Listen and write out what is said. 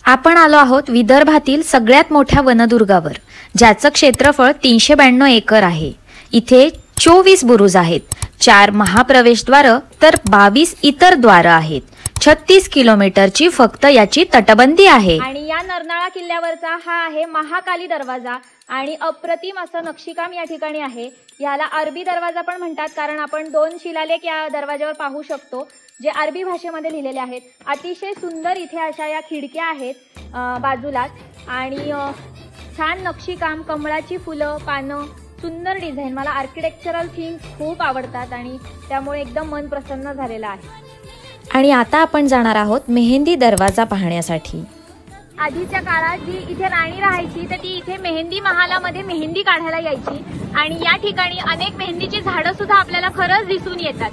आपण आलो आहोत विदर्भातील सगळ्यात मोठ्या वनदुर्गावर, ज्याचं क्षेत्रफळ 392 एकर आहे। इथे 24 बुरुज आहेत, 4 महाप्रवेशद्वार तर 22 इतर द्वार आहेत। 36 किलोमीटरची फक्त याची तटबंदी आहे। आणि या नरनाळा किल्ल्यावरचा हा आहे महाकाली दरवाजा आणि अप्रतिम असं नक्षीकाम या ठिकाणी आहे। याला अरबी दरवाजा पण म्हणतात, कारण आपण 2 शिलालेख या दरवाजावर पाहू शकतो जे अरबी भाषेमध्ये लिहिलेले आहेत। अतिशय सुंदर इथे अशा या खिडक्या आहेत बाजूलाच, आणि छान नक्षीकाम, कमळाची फुलं, पानं, सुंदर डिझाईन। मला आर्किटेक्चरल थिंग्स खूप आवडतात आणि त्यामुळे एकदम मन प्रसन्न झालेलं आहे। आणि आता आपण जाणार आहोत मेहंदी दरवाजा पाहण्यासाठी। आधीच्या काळात जी इथे राणी राहायची तर ती इथे मेहंदी महालामध्ये मेहंदी काढायला यायची, आणि या ठिकाणी अनेक मेहंदीची झाडं सुद्धा आपल्याला खरंच दिसून येतात।